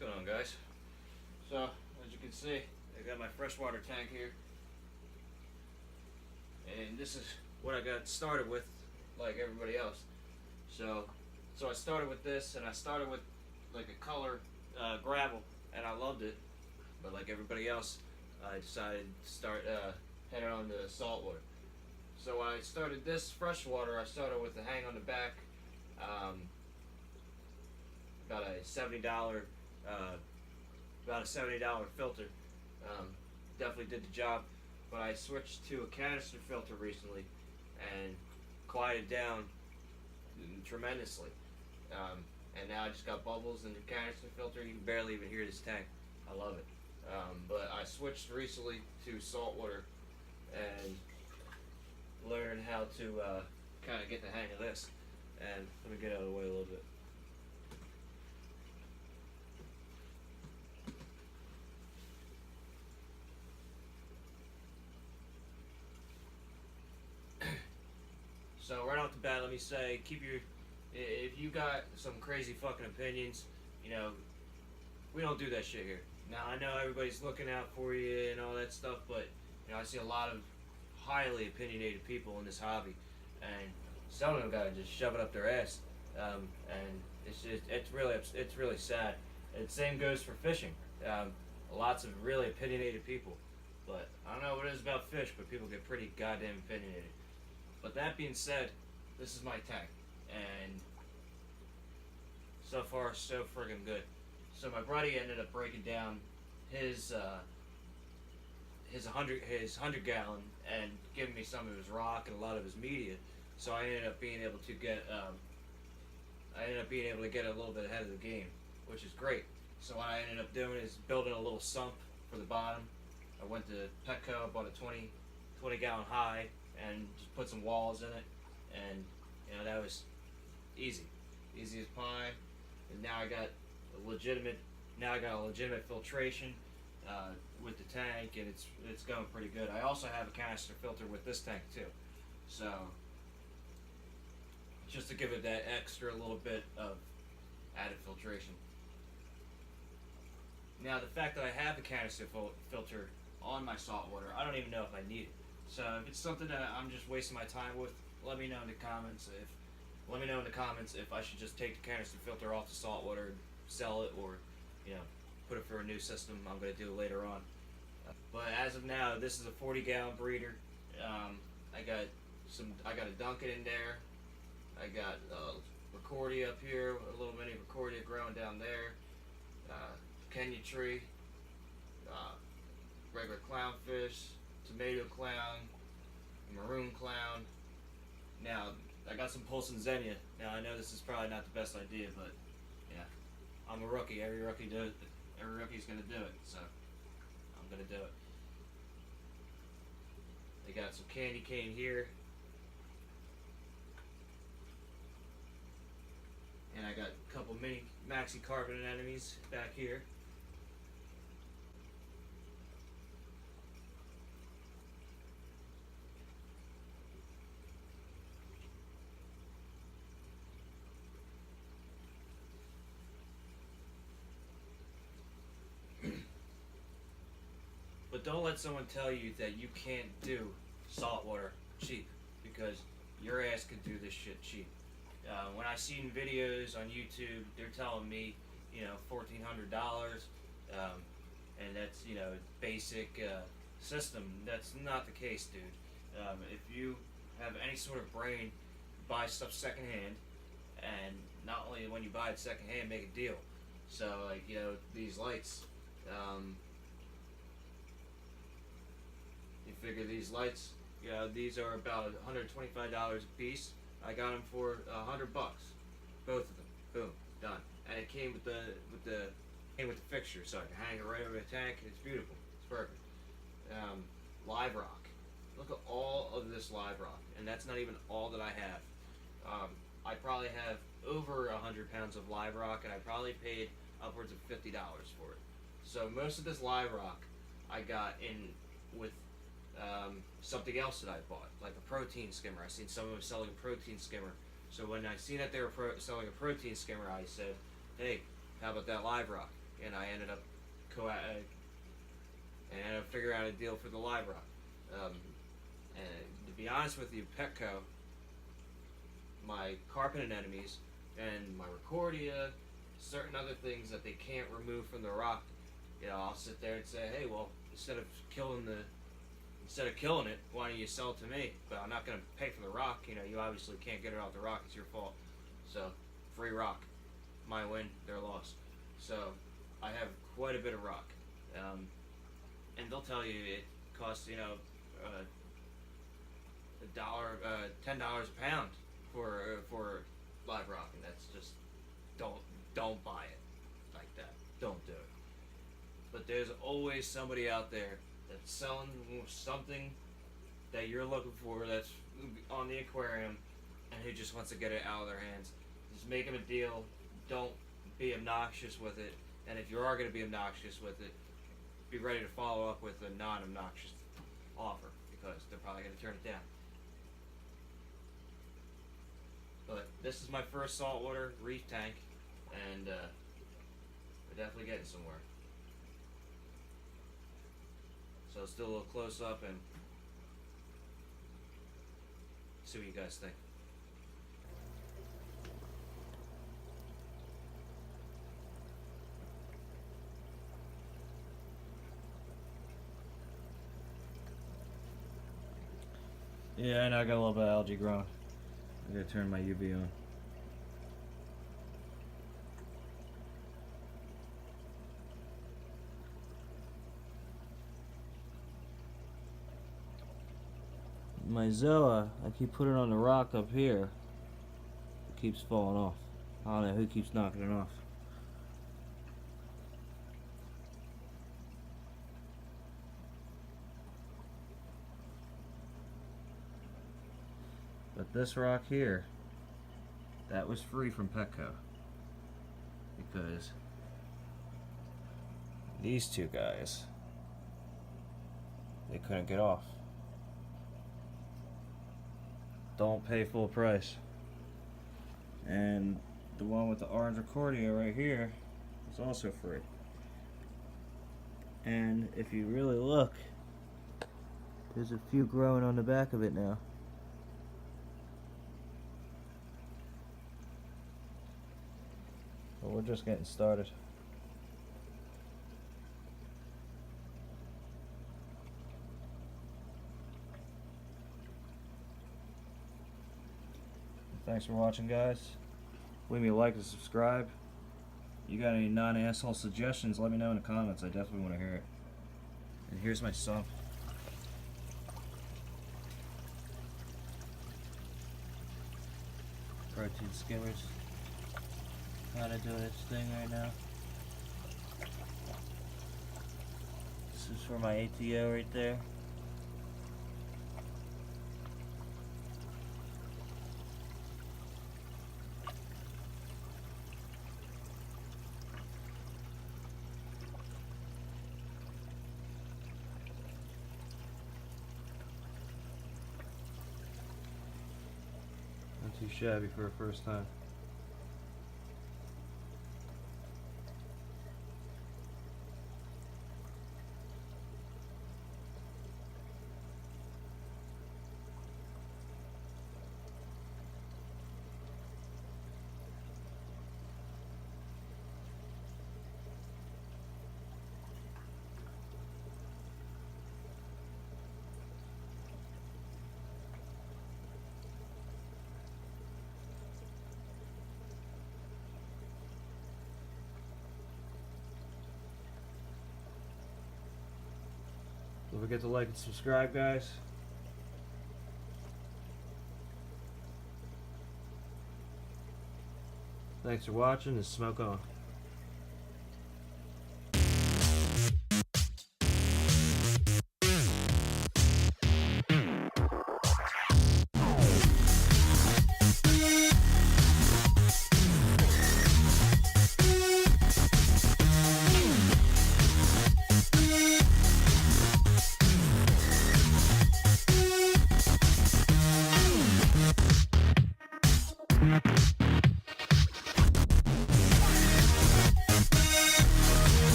going on, guys? So, as you can see, I got my freshwater tank here, and this is what I got started with, like everybody else. So I started with this, and I started with like a color gravel, and I loved it. But like everybody else, I decided to start heading on to saltwater. So when I started this freshwater, I started with the hang on the back, about a $70 filter. Definitely did the job, but I switched to a canister filter recently and quieted down tremendously. And now I just got bubbles in the canister filter. You can barely even hear this tank. I love it. But I switched recently to saltwater and learned how to kind of get the hang of this. And let me get out of the way a little bit. So right off the bat, let me say, if you got some crazy fucking opinions, we don't do that shit here. Now I know everybody's looking out for you and all that stuff, but I see a lot of highly opinionated people in this hobby, and some of them gotta just shove it up their ass, and it's really sad. And the same goes for fishing. Lots of really opinionated people, but I don't know what it is about fish, but people get pretty goddamn opinionated. But that being said, this is my tank, and so far so friggin' good. So my buddy ended up breaking down his 100 gallon and giving me some of his rock and a lot of his media. So I ended up being able to get a little bit ahead of the game, which is great. So what I ended up doing is building a little sump for the bottom. I went to Petco, bought a 20 gallon high, and just put some walls in it, and that was easy as pie. And now I got a legitimate filtration with the tank, and it's going pretty good. I also have a canister filter with this tank too, so just to give it that extra little bit of added filtration. Now the fact that I have the canister filter on my saltwater, I don't even know if I need it. So if it's something that I'm just wasting my time with, let me know in the comments if I should just take the canister filter off the saltwater and sell it, or put it for a new system I'm going to do later on. But as of now, this is a 40 gallon breeder. I got a Duncan in there. I got Recordia up here, a little mini Recordia growing down there. Kenya tree, regular clownfish, tomato clown, maroon clown. Now I got some Polson Xenia. Now I know this is probably not the best idea, but yeah, I'm a rookie. Every rookie's gonna do it, so I'm gonna do it. They got some candy cane here, and I got a couple mini maxi carbon anemones back here. But don't let someone tell you that you can't do saltwater cheap, because your ass could do this shit cheap. When I seen videos on YouTube, they're telling me, $1,400, and that's basic system. That's not the case, dude. If you have any sort of brain, buy stuff secondhand, and not only when you buy it secondhand, make a deal. So like these lights. You figure these lights, these are about $125 a piece. I got them for $100, both of them. Boom, done. And it came with the fixture, so I can hang it right over the tank. It's beautiful. It's perfect. Live rock. Look at all of this live rock, and that's not even all that I have. I probably have over 100 pounds of live rock, and I probably paid upwards of $50 for it. So most of this live rock I got in with something else that I bought, like a protein skimmer. I seen some of them selling a protein skimmer. So when I seen that they were selling a protein skimmer, I said, hey, how about that live rock? and I ended up figuring out a deal for the live rock. And to be honest with you, Petco, my carpet anemones, and my recordia, certain other things that they can't remove from the rock, I'll sit there and say, hey, well, instead of killing it, why don't you sell it to me? But I'm not going to pay for the rock. You obviously can't get it off the rock. It's your fault. So, free rock. My win, their loss. So, I have quite a bit of rock. And they'll tell you it costs, $10 a pound for live rock, and that's just don't buy it like that. Don't do it. But there's always somebody out there that's selling something that you're looking for, that's on the aquarium, and who just wants to get it out of their hands. Just make them a deal. Don't be obnoxious with it. And if you are going to be obnoxious with it, be ready to follow up with a non-obnoxious offer, because they're probably going to turn it down. But this is my first saltwater reef tank, and we're definitely getting somewhere. So let's do a little close up and see what you guys think. Yeah, and I got a little bit of algae growing. I gotta turn my UV on. My Zoa, I keep putting it on the rock up here. It keeps falling off. I don't know who keeps knocking it off. But this rock here, that was free from Petco, because these two guys, they couldn't get off. Don't pay full price. And the one with the orange recordia right here is also free. And if you really look, there's a few growing on the back of it now. But we're just getting started. Thanks for watching, guys. Leave me a like and subscribe. You got any non-asshole suggestions, let me know in the comments. I definitely want to hear it. And here's my sump. Protein skimmers. Kind of doing its thing right now. This is for my ATO right there. Not too shabby for a first time. Don't forget to like and subscribe, guys. Thanks for watching, and smoke on.